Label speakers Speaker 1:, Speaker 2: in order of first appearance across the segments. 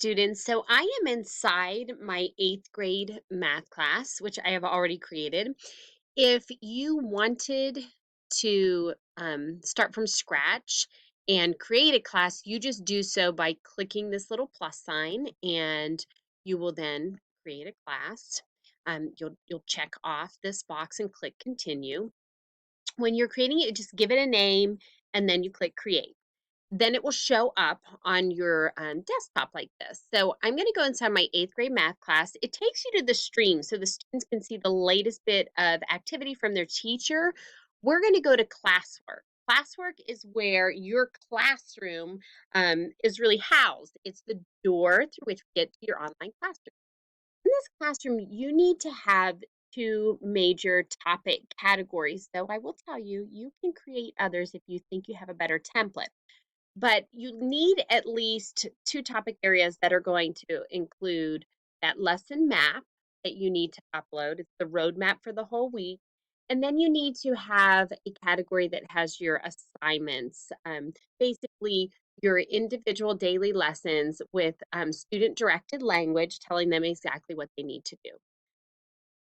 Speaker 1: students. So I am inside my 8th grade math class, which I have already created. If you wanted to start from scratch and create a class, you just do so by clicking this little plus sign, and you will then create a class. You'll check off this box and click continue. When you're creating it, just give it a name, and then you click create. Then it will show up on your desktop like this. So I'm going to go inside my 8th grade math class. It takes you to the stream so the students can see the latest bit of activity from their teacher. We're going to go to classwork. Classwork is where your classroom is really housed. It's the door through which we get to your online classroom. In this classroom, you need to have two major topic categories, though I will tell you, you can create others if you think you have a better template. But you need at least two topic areas that are going to include that lesson map that you need to upload. It's the roadmap for the whole week. And then you need to have a category that has your assignments, basically your individual daily lessons with student directed language telling them exactly what they need to do.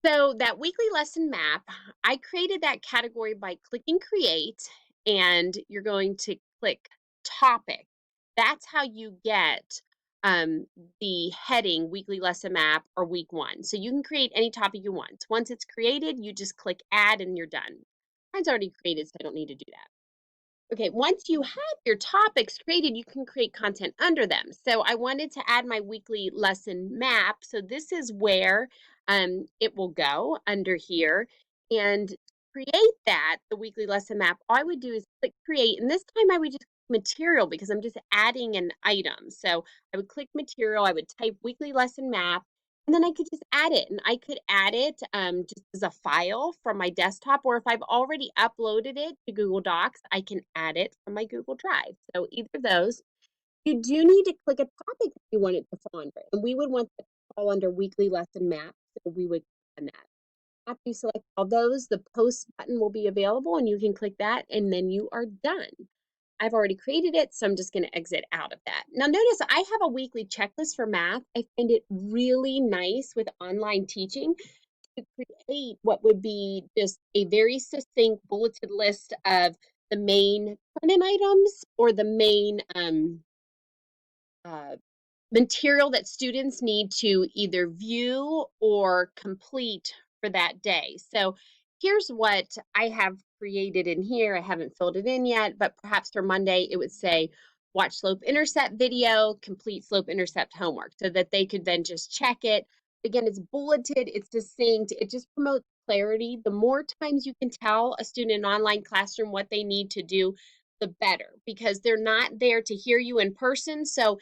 Speaker 1: So that weekly lesson map, I created that category by clicking create, and you're going to click topic. That's how you get the heading weekly lesson map or week one. So you can create any topic you want. Once it's created, you just click add and you're done. Mine's already created, so I don't need to do that. Okay, once you have your topics created, you can create content under them. So I wanted to add my weekly lesson map. So this is where it will go under here. And to create that, the weekly lesson map, all I would do is click create. And this time I would just click material because I'm just adding an item. So I would click material, I would type weekly lesson map, and then I could just add it. And I could add it just as a file from my desktop, or if I've already uploaded it to Google Docs, I can add it from my Google Drive. So either of those. You do need to click a topic if you want it to fall under. And we would want that to fall under weekly lesson map. So we would click on that. After you select all those, the post button will be available and you can click that and then you are done. I've already created it, so I'm just going to exit out of that. Now notice I have a weekly checklist for math. I find it really nice with online teaching to create what would be just a very succinct bulleted list of the main turn-in items or the main uh, material that students need to either view or complete for that day. So here's what I have created in here. I haven't filled it in yet, but perhaps for Monday it would say watch slope intercept video, complete slope intercept homework, so that they could then just check it. Again, it's bulleted, it's distinct, it just promotes clarity. The more times you can tell a student in an online classroom what they need to do, the better, because they're not there to hear you in person. So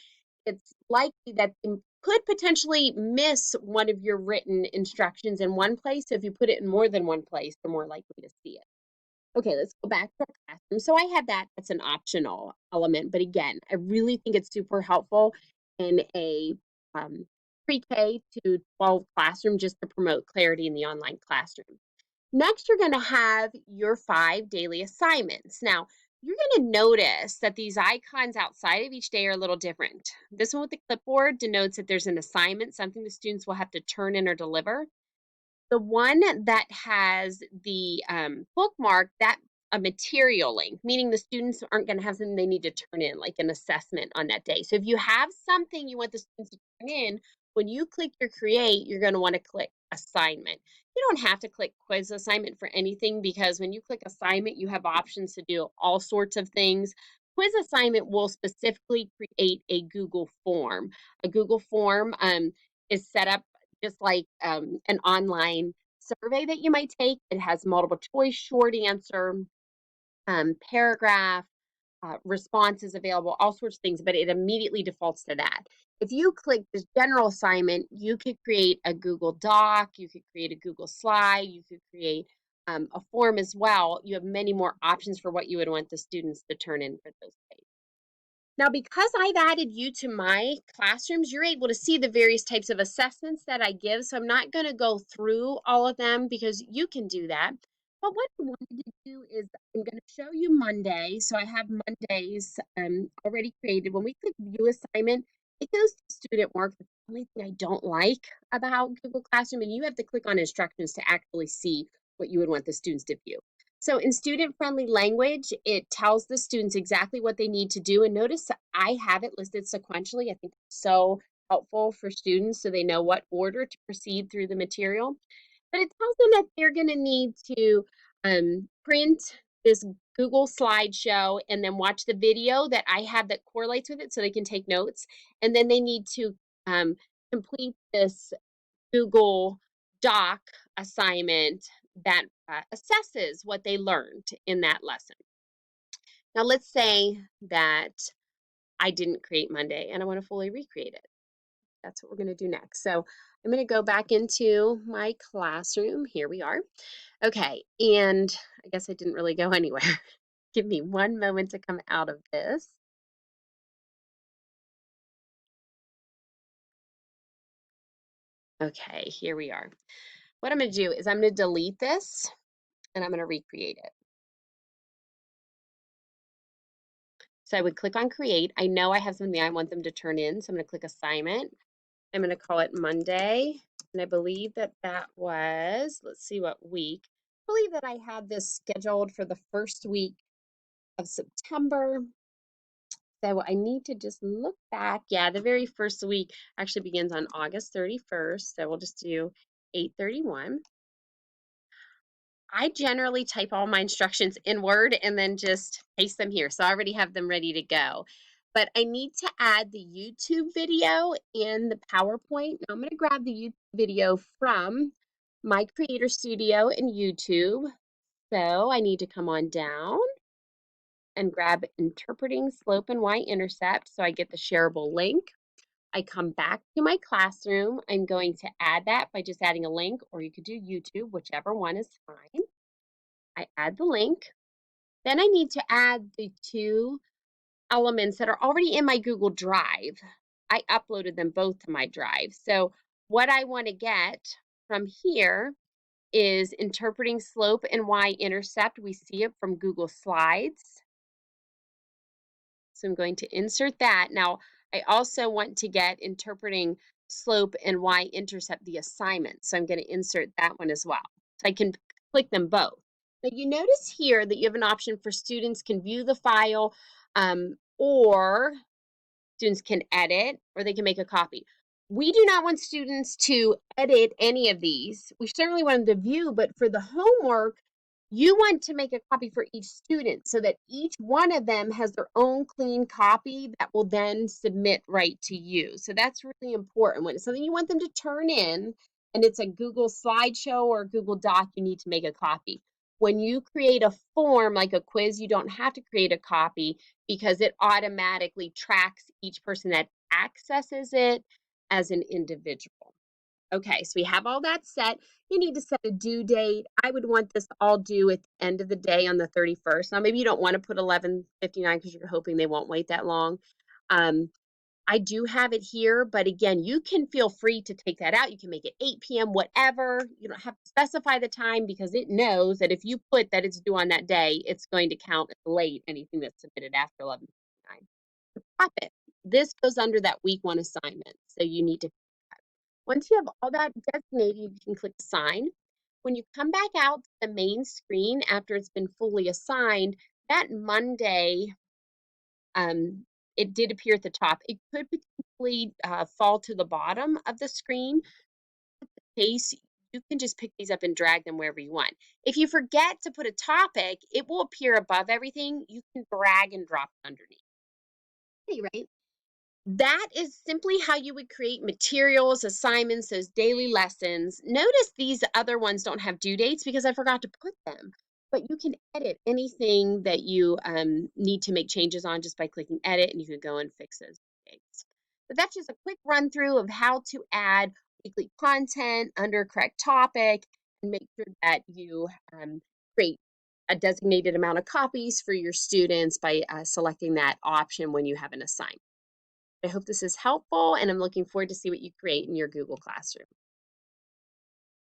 Speaker 1: it's likely that they could potentially miss one of your written instructions in one place. So if you put it in more than one place, they're more likely to see it. Okay, let's go back to our classroom. So I have that. That's an optional element. But again, I really think it's super helpful in a pre-K to 12 classroom just to promote clarity in the online classroom. Next, you're going to have your 5 daily assignments. Now, you're going to notice that these icons outside of each day are a little different. This one with the clipboard denotes that there's an assignment, something the students will have to turn in or deliver. The one that has the bookmark, that a material link, meaning the students aren't going to have something they need to turn in, like an assessment on that day. So if you have something you want the students to turn in, when you click your create, you're going to want to click assignment. You don't have to click quiz assignment for anything, because when you click assignment, you have options to do all sorts of things. Quiz assignment will specifically create a Google form. A Google form is set up just like an online survey that you might take. It has multiple choice, short answer, paragraph, responses available, all sorts of things, but it immediately defaults to that. If you click this general assignment, you could create a Google Doc, you could create a Google slide, you could create a form as well. You have many more options for what you would want the students to turn in for those days. Now, because I've added you to my classrooms, you're able to see the various types of assessments that I give. So I'm not going to go through all of them because you can do that. But what I wanted to do is I'm going to show you Monday. So I have Mondays already created. When we click view assignment, it goes to student work. The only thing I don't like about Google Classroom, and you have to click on instructions to actually see what you would want the students to view. So in student-friendly language, it tells the students exactly what they need to do. And notice I have it listed sequentially. I think it's so helpful for students so they know what order to proceed through the material. But it tells them that they're going to need to print this Google slideshow and then watch the video that I have that correlates with it so they can take notes. And then they need to complete this Google Doc assignment that assesses what they learned in that lesson. Now, let's say that I didn't create Monday and I want to fully recreate it. That's what we're going to do next. So I'm going to go back into my classroom. Here we are. Okay, and I guess I didn't really go anywhere. Give me one moment to come out of this. Okay, here we are. What I'm going to do is I'm going to delete this and I'm going to recreate it. So I would click on create. I know I have something I want them to turn in, so I'm going to click assignment. I'm going to call it Monday, and I believe that that was, let's see what week. I believe that I had this scheduled for the first week of September. So I need to just look back. Yeah, the very first week actually begins on August 31st. So we'll just do 8/31. I generally type all my instructions in Word and then just paste them here. So I already have them ready to go. But I need to add the YouTube video in the PowerPoint. Now I'm going to grab the YouTube video from my Creator Studio in YouTube. So I need to come on down and grab Interpreting Slope and Y-Intercept so I get the shareable link. I come back to my classroom. I'm going to add that by just adding a link, or you could do YouTube, whichever one is fine. I add the link. Then I need to add the two elements that are already in my Google Drive. I uploaded them both to my drive. So what I want to get from here is Interpreting Slope and Y-Intercept. We see it from Google Slides. So I'm going to insert that. Now, I also want to get Interpreting Slope and Y-Intercept, the assignment. So I'm going to insert that one as well. So I can click them both. Now you notice here that you have an option for students can view the file or students can edit or they can make a copy. We do not want students to edit any of these. We certainly want them to view, but for the homework, you want to make a copy for each student so that each one of them has their own clean copy that will then submit right to you. So that's really important. When it's something you want them to turn in and it's a Google slideshow or a Google Doc, you need to make a copy. When you create a form like a quiz, you don't have to create a copy because it automatically tracks each person that accesses it as an individual. Okay, so we have all that set. You need to set a due date. I would want this all due at the end of the day on the 31st. Now, maybe you don't want to put 11:59 because you're hoping they won't wait that long. I do have it here, but again, you can feel free to take that out. You can make it 8 p.m., whatever. You don't have to specify the time because it knows that if you put that it's due on that day, it's going to count as late anything that's submitted after 11:59. Stop it. This goes under that week one assignment, so you need to. Once you have all that designated, you can click Assign. When you come back out to the main screen after it's been fully assigned, that Monday it did appear at the top. It could potentially fall to the bottom of the screen. In case you can just pick these up and drag them wherever you want. If you forget to put a topic, it will appear above everything. You can drag and drop underneath. Right? That is simply how you would create materials, assignments, those daily lessons. Notice these other ones don't have due dates because I forgot to put them. But you can edit anything that you need to make changes on just by clicking edit, and you can go and fix those dates. But that's just a quick run through of how to add weekly content under correct topic and make sure that you create a designated amount of copies for your students by selecting that option when you have an assignment. I hope this is helpful, and I'm looking forward to see what you create in your Google Classroom.